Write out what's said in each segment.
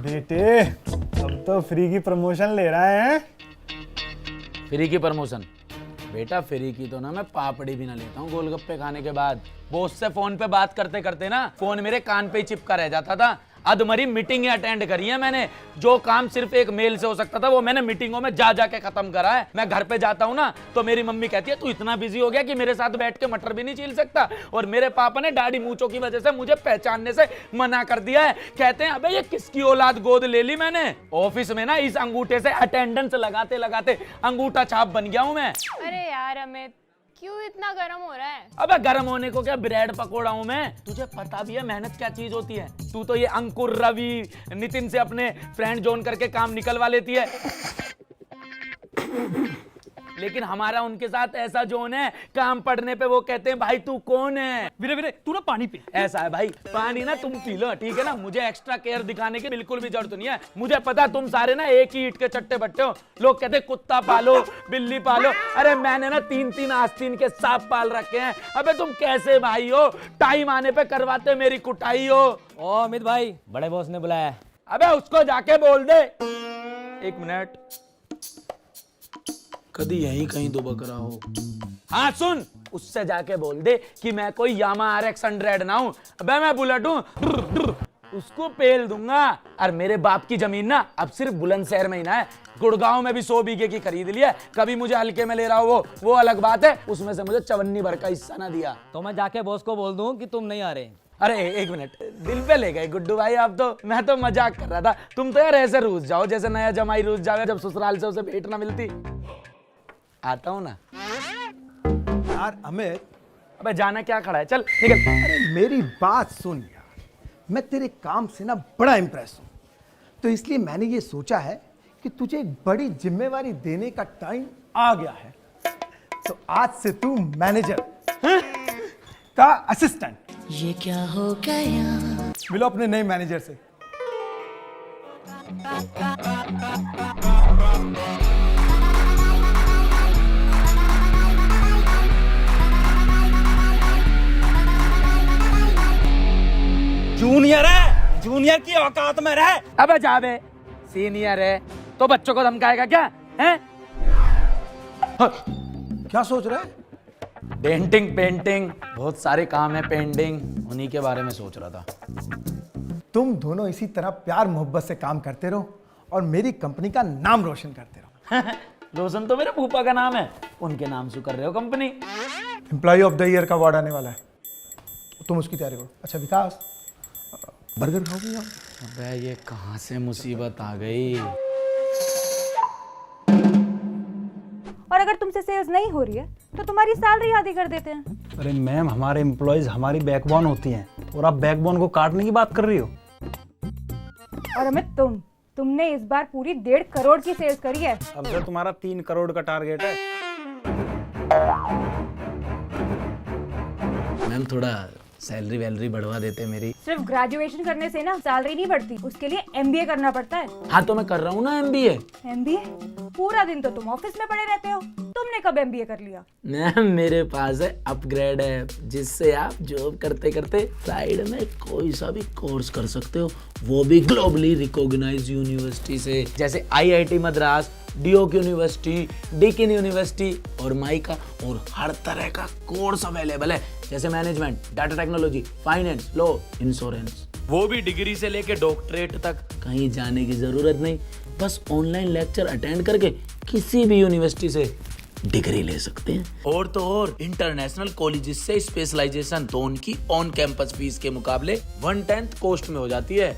बेटे अब तो फ्री की प्रमोशन ले रहा है। फ्री की प्रमोशन? बेटा फ्री की तो ना मैं पापड़ी भी ना लेता हूँ गोलगप्पे खाने के बाद। बॉस से फोन पे बात करते करते ना फोन मेरे कान पे ही चिपका रह जाता था। अधमरी मीटिंगें अटेंड करी है मैंने। जो काम सिर्फ एक मेल से हो सकता था वो मैंने मीटिंगों में जा जाके खत्म करा है। मैं घर पे जाता हूँ ना तो मेरी मम्मी कहती है तू इतना बिजी हो गया कि मेरे साथ बैठ के मटर भी नहीं छील सकता। और मेरे पापा ने दाढ़ी मूंछों की वजह से मुझे पहचानने से मना कर दिया है। कहते हैं अबे ये किसकी औलाद गोद ले ली मैंने। ऑफिस में ना इस अंगूठे से अटेंडेंस लगाते लगाते अंगूठा छाप बन गया हूं मैं। अरे यार अमित, क्यों इतना गर्म हो रहा है? अबे गर्म होने को क्या ब्रेड पकोड़ा हूं मैं। तुझे पता भी है मेहनत क्या चीज होती है। तू तो ये अंकुर, रवि, नितिन से अपने फ्रेंड जोन करके काम निकलवा लेती है। लेकिन हमारा उनके साथ ऐसा जोन है, काम पड़ने पे वो कहते हैं भाई तू कौन है। वीरे वीरे तू ना पानी पी। ऐसा है भाई, पानी ना तुम पी लो, ठीक है ना। मुझे एक्स्ट्रा केयर दिखाने की बिल्कुल भी जरूरत नहीं है। मुझे पता तुम सारे ना एक ही ईंट के चट्टे बट्टे हो। लोग कहते कुत्ता पालो, बिल्ली पालो। अरे मैंने ना 3-3 आस्तीन के सांप पाल रखे हैं। अबे तुम कैसे भाई हो, टाइम आने पे करवाते मेरी कुटाई हो। ओ अमित भाई, बड़े बॉस ने बुलाया है। अबे उसको जाके बोल दे। एक मिनट, कभी यहीं कहीं दुबक रहा हो। हाँ सुन, उससे जाके बोल दे कि मैं कोई यामा RX 100 ना हूं। अबे मैं बुलेट हूं, उसको पेल दूंगा। और मेरे बाप की जमीन ना अब सिर्फ बुलंदशहर में ही ना है, गुड़गांव में भी 100 बीघे की खरीद ली है। कभी मुझे हल्के में ले रहा हो वो अलग बात है। उसमें से मुझे 54 भर का हिस्सा ना दिया तो मैं जाके बॉस को बोल दूं कि तुम नहीं आ रहे। अरे एक मिनट, दिल पे ले गए गुड्डू भाई आप तो। मैं तो मजाक कर रहा था। तुम तो यार ऐसे रूस जाओ जैसे नया जमाई रूस जावे जब ससुराल से उसे भेंट ना मिलती। आता हूं ना यार अमित, अबे जाना क्या खड़ा है, चल निकल। अरे मेरी बात सुन यार, मैं तेरे काम से ना बड़ा इंप्रेस हूं। तो इसलिए मैंने ये सोचा है कि तुझे एक बड़ी जिम्मेवारी देने का टाइम आ गया है। तो आज से तू मैनेजर का असिस्टेंट। ये क्या हो गया? मिलो अपने नए मैनेजर से। जूनियर है, जूनियर की औकात में रह। अबे जावे, सीनियर है तो बच्चों को धमकाएगा क्या है? क्या सोच रहा है? पेंटिंग पेंटिंग बहुत सारे काम है पेंडिंग, उन्हीं के बारे में सोच रहा था। तुम दोनों इसी तरह प्यार मोहब्बत से काम करते रहो और मेरी कंपनी का नाम रोशन करते रहो। रोशन तो मेरे फूफा का नाम है, उनके नाम से कर रहे हो company. Employee of the year का अवार्ड आने वाला है, तुम उसकी तैयारी करो। अच्छा विकास, बर्गर खाओगे आप? अबे ये कहाँ से मुसीबत आ गई। और अगर तुमसे सेल्स नहीं हो रही है तो तुम्हारी सैलरी आधी कर देते हैं। अरे मैम, हमारे एम्प्लॉयज हमारी बैकबोन होती हैं और आप बैकबोन को काटने की बात कर रही हो। और अमित तुमने इस बार पूरी 1.5 करोड़ की सेल्स करी है। अब से तुम्हारा 3 करोड़ का टारगेट है। मैम थोड़ा सैलरी वैलरी बढ़वा देते मेरी। सिर्फ ग्रेजुएशन करने से ना सैलरी नहीं बढ़ती, उसके लिए MBA करना पड़ता है। हाँ तो मैं कर रहा हूँ ना MBA। MBA? पूरा दिन तो तुम ऑफिस में पड़े रहते हो, तुमने कब MBA कर लिया? मैम मेरे पास है अपग्रेड ऐप, जिससे आप जॉब करते करते साइड में कोई सा भी कोर्स कर सकते हो, वो भी ग्लोबली रिकॉग्नाइज्ड यूनिवर्सिटी से, जैसे IIT मद्रास, डियोक यूनिवर्सिटी, डिकिन यूनिवर्सिटी और माइका। और हर तरह का कोर्स अवेलेबल है, जैसे management, data technology, finance, law, insurance. वो भी डिग्री से लेके डॉक्टरेट तक। कहीं जाने की जरूरत नहीं, बस ऑनलाइन लेक्चर अटेंड करके किसी भी यूनिवर्सिटी से डिग्री ले सकते हैं। और तो और इंटरनेशनल कॉलेजेस से स्पेशलाइजेशन तो उनकी ऑन कैंपस फीस के मुकाबले 1/10 कॉस्ट में हो जाती है।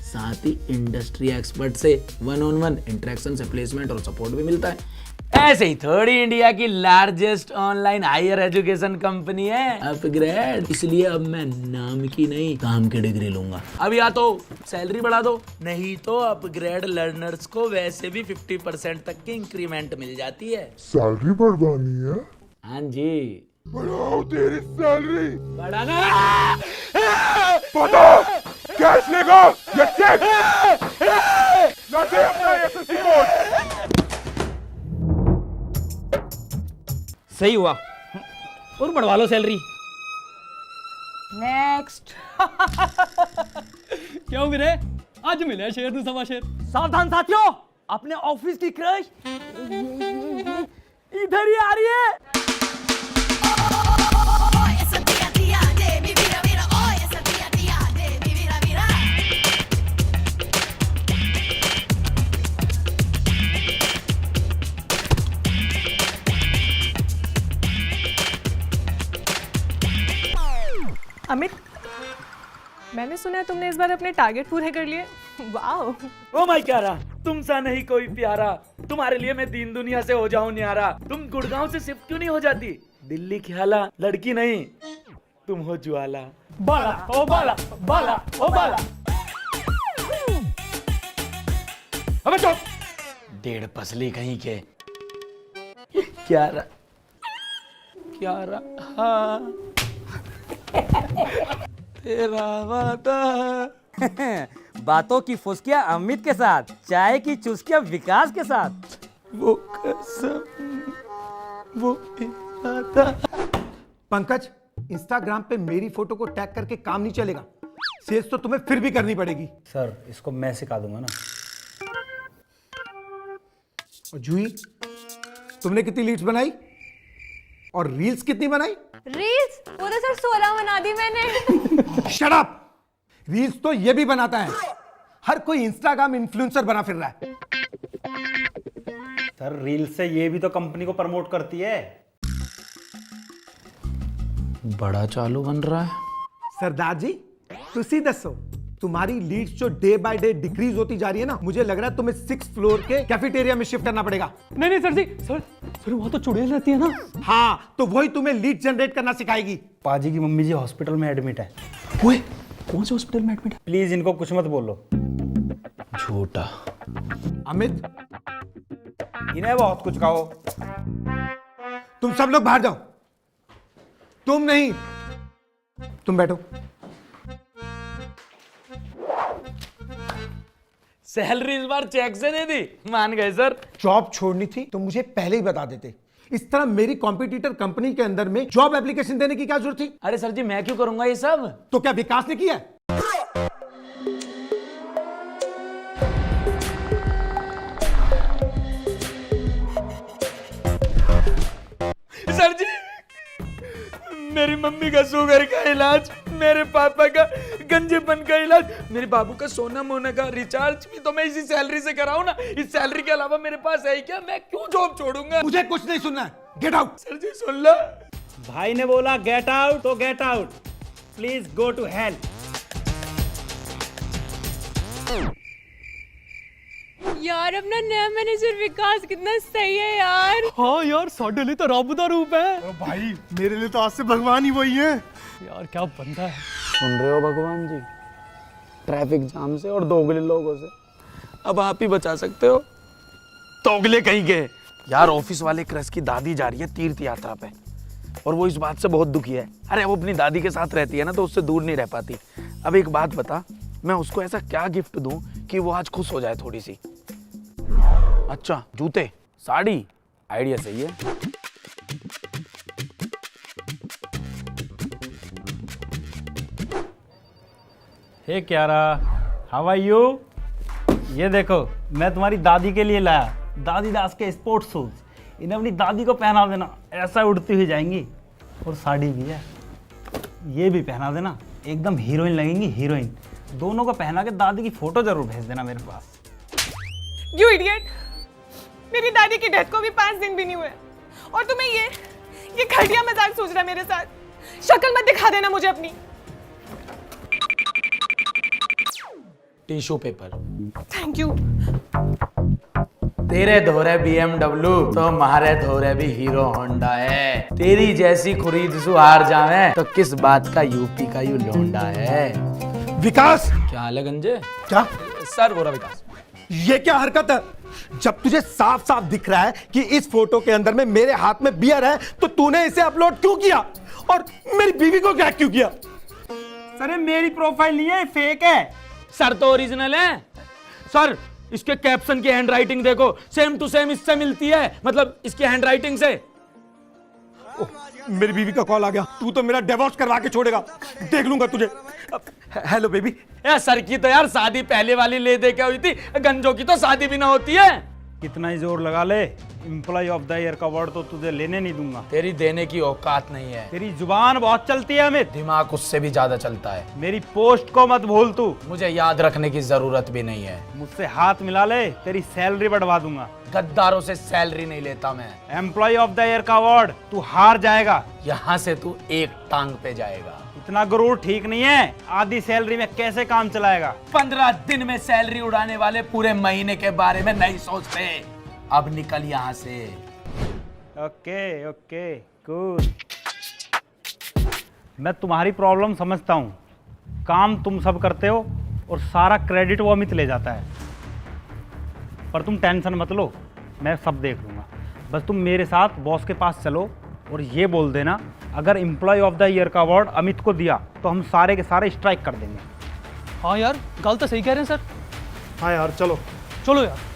साथ ही इंडस्ट्री एक्सपर्ट से 1-on-1 इंटरेक्शन से प्लेसमेंट और सपोर्ट भी मिलता है। ऐसे ही थोड़ी इंडिया की largest online higher education company है अपग्रेड। इसलिए अब मैं नाम की नहीं काम की डिग्री लूंगा। अब या तो सैलरी बढ़ा दो, नहीं तो अपग्रेड लर्नर्स को वैसे भी 50% तक की इंक्रीमेंट मिल जाती है। सैलरी बढ़वानी है? हाँ जी, बढ़ाओ तेरी सैलरी। बढ़ाना। पता कैश लेगा या चेक? ना दे अपना SSC कोड। सही हुआ, और बढ़वा लो सैलरी। नेक्स्ट। क्यों वीरे, आज मिले शेर नु सवा शेर। सावधान साथियों, अपने ऑफिस की क्रश इधर ही आ रही है। अमित, मैंने सुना है तुमने इस बार अपने टारगेट पूरे कर लिए। वाओ। ओ माय प्यारा, तुम सा नहीं कोई प्यारा, तुम्हारे लिए मैं दीन दुनिया से हो जाऊं न्यारा। तुम गुड़गांव से शिफ्ट क्यों नहीं हो जाती? दिल्ली ख्याला, लड़की नहीं तुम हो ज्वाला। बाला ओ बाला, बाला ओ बाला। अबे चुप, डेढ़ पसली कहीं के। क्या रहा तेरा वादा। बातों की फुसकियां अमित के साथ, चाय की चुस्कियां विकास के साथ। वो कसम, वो इरादा। पंकज, इंस्टाग्राम पे मेरी फोटो को टैग करके काम नहीं चलेगा। सेल्स तो तुम्हें फिर भी करनी पड़ेगी। सर इसको मैं सिखा दूंगा ना। और जूही, तुमने कितनी लीड्स बनाई और रील्स कितनी बनाई? रील्स वो तो सर 16 बना दी मैंने। Shut up! रील्स तो ये भी बनाता है। हर कोई इंस्टाग्राम इन्फ्लुएंसर बना फिर रहा है। सर रील से ये भी तो कंपनी को प्रमोट करती है। बड़ा चालू बन रहा है। सरदार जी, तुसी दसो, तुम्हारी लीड्स जो डे बाय डे डिक्रीज होती जा रही है ना, मुझे लग रहा है तुम्हें 6th फ्लोर के कैफेटेरिया में शिफ्ट करना पड़ेगा। नहीं नहीं सर जी, सर वहाँ तो चुड़ैल रहती है ना। हाँ, तो वही तुम्हें लीड जनरेट करना सिखाएगी। पाजी की मम्मी जी हॉस्पिटल में एडमिट है। ओए, कौन से हॉस्पिटल में एडमिट है? प्लीज इनको कुछ मत बोलो। झूठा। अमित, इन्हें बहुत कुछ कहो। तुम सब लोग बाहर जाओ। तुम नहीं, तुम बैठो। सैलरी इस बार चेक से दे दी, मान गए सर। जॉब छोड़नी थी तो मुझे पहले ही बता देते। इस तरह मेरी कॉम्पिटिटर कंपनी के अंदर में जॉब एप्लीकेशन देने की क्या जरूरत थी? अरे सर जी, मैं क्यों करूंगा ये सब? तो क्या विकास ने किया है? सर जी, मेरी मम्मी का शुगर का इलाज, मेरे पापा का गंजेपन का इलाज, मेरे बाबू का सोना मोना का रिचार्ज भी तो मैं इसी सैलरी से कराऊं ना। इस सैलरी के अलावा मेरे पास है ही क्या? मैं क्यों जॉब छोड़ूंगा? मुझे कुछ नहीं सुनना है। Get out. सर जी सुन लो। भाई ने बोला गेट आउट तो get out. Please go to hell. यार अपना नया मैनेजर विकास कितना सही है यार। हाँ यार, साढ़े लिए तो रब दा रूप है। भाई, मेरे लिए तो आज से भगवान ही वही है। यार क्या बंदा है। सुन रहे हो भगवान जी, ट्रैफिक जाम से और दोगले लोगों से अब आप ही बचा सकते हो। दोगले कहीं के। यार ऑफिस वाले क्रश की दादी जा रही है तीर्थ यात्रा पे, और वो इस बात से बहुत दुखी है। अरे वो अपनी दादी के साथ रहती है ना, तो उससे दूर नहीं रह पाती। अब एक बात बता, मैं उसको ऐसा क्या गिफ्ट दूं कि वो आज खुश हो जाए थोड़ी सी? अच्छा, जूते, साड़ी, आइडिया सही है। हे क्यारा, हाउ आर यू? ये देखो, मैं तुम्हारी दादी के लिए लाया दादी दास के स्पोर्ट्स शूज। इन्हें अपनी दादी को पहना देना, ऐसा उड़ती हुई जाएंगी। और साड़ी भी है, ये भी पहना देना, एकदम हीरोइन लगेंगी, हीरोइन। दोनों को पहना के दादी की फोटो जरूर भेज देना मेरे पास। यू इडियट, मेरी दादी की डेथ को भी 5 दिन भी नहीं हुए और तुम्हें ये घटिया मजाक सोच रहा है मेरे साथ। शक्ल मत दिखा देना मुझे अपनी। Tissue paper. Thank you. तेरे धोरे BMW तो हमारे धोरे भी हीरो होंडा है। तेरी जैसी खरीद सुहार जावे तो किस बात का यूपी का यू लोंडा है। विकास, क्या हाल है गंजे? क्या सर बोला विकास। ये क्या हरकत है? जब तुझे साफ साफ दिख रहा है कि इस फोटो के अंदर में मेरे हाथ में बियर है, तो तूने इसे अपलोड क्यों किया और मेरी बीवी को क्या क्यों किया? सर ये मेरी प्रोफाइल नहीं है, फेक है। सर तो ओरिजिनल है। सर इसके कैप्शन की हैंडराइटिंग देखो, सेम टू सेम इससे मिलती है, मतलब इसकी हैंडराइटिंग से। मेरी बीवी का कॉल आ गया, तू तो मेरा डिवोर्स करवा के छोड़ेगा, देख लूंगा तुझे। Hello baby. यार सर की तो यार शादी पहले वाली ले दे के हुई थी, गंजों की तो शादी भी ना होती है। कितना ही जोर लगा ले, एम्प्लॉय ऑफ द ईयर का अवार्ड तो तुझे लेने नहीं दूंगा। तेरी देने की औकात नहीं है। तेरी जुबान बहुत चलती है अमित, दिमाग उससे भी ज्यादा चलता है। मेरी पोस्ट को मत भूल तू। मुझे याद रखने की जरूरत भी नहीं है। मुझसे हाथ मिला ले, तेरी सैलरी बढ़वा दूंगा। गद्दारों से सैलरी नहीं लेता मैं। एम्प्लॉय ऑफ द ईयर का अवार्ड तू हार जाएगा। यहाँ से तू एक टांग पे जाएगा। इतना गुरूर ठीक नहीं है, आधी सैलरी में कैसे काम चलाएगा। 15 दिन में सैलरी उड़ाने वाले पूरे महीने के बारे में नहीं सोचते। अब निकल यहाँ से। Okay okay cool. मैं तुम्हारी प्रॉब्लम समझता हूँ, काम तुम सब करते हो और सारा क्रेडिट वो अमित ले जाता है, पर तुम टेंशन मत लो, मैं सब देख लूँगा। बस तुम मेरे साथ बॉस के पास चलो और ये बोल देना, अगर एम्प्लॉय ऑफ द ईयर का अवार्ड अमित को दिया तो हम सारे के सारे स्ट्राइक कर देंगे। हाँ यार, गल तो सही कह रहे हैं सर। हाँ यार चलो। चलो यार।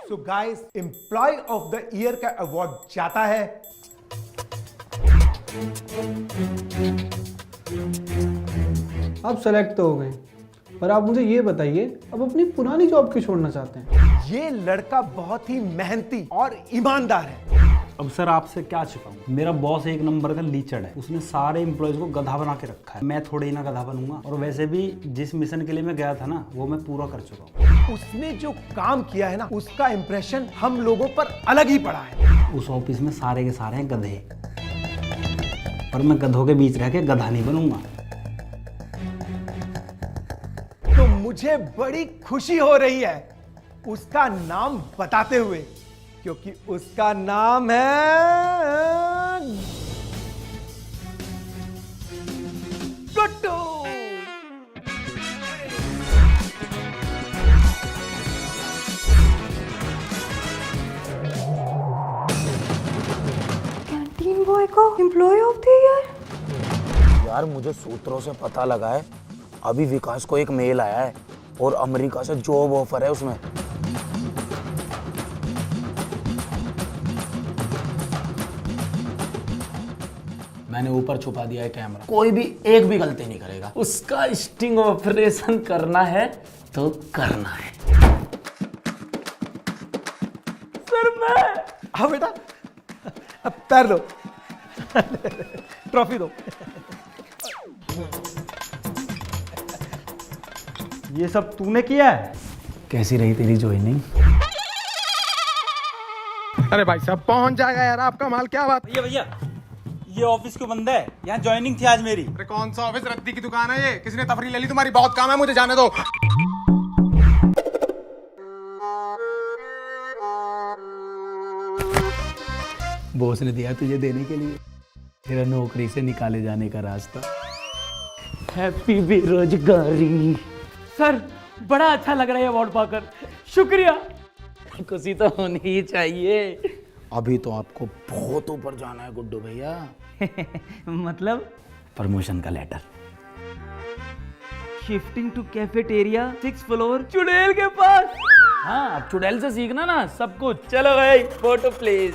So guys, employee of the year का अवार्ड जाता है आप सेलेक्ट तो हो गए, पर आप मुझे ये बताइए, अब अपनी पुरानी जॉब क्यों छोड़ना चाहते हैं? ये लड़का बहुत ही मेहनती और ईमानदार है। अब सर आपसे क्या छिपाऊं, मेरा बॉस एक नंबर का लीचड़ है, उसने सारे एम्प्लॉयज को गधा बना के रखा है। मैं थोड़े ही ना गधा बनूंगा, और वैसे भी जिस मिशन के लिए मैं गया था ना, वो मैं पूरा कर चुका हूँ। उसने जो काम किया है ना, उसका इंप्रेशन हम लोगों पर अलग ही पड़ा है। उस ऑफिस में सारे के सारे हैं गधे, पर मैं गधों के बीच रह के गधा नहीं बनूंगा। तो मुझे बड़ी खुशी हो रही है उसका नाम बताते हुए, क्योंकि उसका नाम है गुड्डू। कैंटीन बॉय को एम्प्लॉय ऑफ द ईयर। यार मुझे सूत्रों से पता लगा है, अभी विकास को एक मेल आया है और अमेरिका से जॉब ऑफर है उसमें। मैंने ऊपर छुपा दिया है कैमरा, कोई भी एक भी गलती नहीं करेगा। उसका स्टिंग ऑपरेशन करना है तो करना है। सर मैं हाँ बेटा, अब पैर दो, ट्रॉफी दो। ये सब तूने किया है? कैसी रही तेरी ज्वाइनिंग? अरे भाई साहब पहुंच जाएगा यार आपका माल, क्या बात। भैया भैया, ये ऑफिस क्यों बंद है? यहाँ ज्वाइनिंग थी आज मेरी। अरे कौन सा ऑफिस, रद्दी की दुकान है ये, किसने तफरी ले ली तुम्हारी? बहुत काम है, मुझे जाने दो। बॉस ने दिया तुझे देने के लिए, तेरा नौकरी से निकाले जाने का रास्ता। हैप्पी बेरोजगारी। सर बड़ा अच्छा लग रहा है अवार्ड पाकर, शुक्रिया। खुशी तो होनी ही चाहिए। अभी तो आपको बहुत ऊपर जाना है गुड्डू भैया। मतलब प्रमोशन का letter. Shifting to cafeteria 6th floor चुड़ैल के पास। हाँ अब चुड़ैल से सीखना ना सब कुछ। चलो भाई फोटो प्लीज।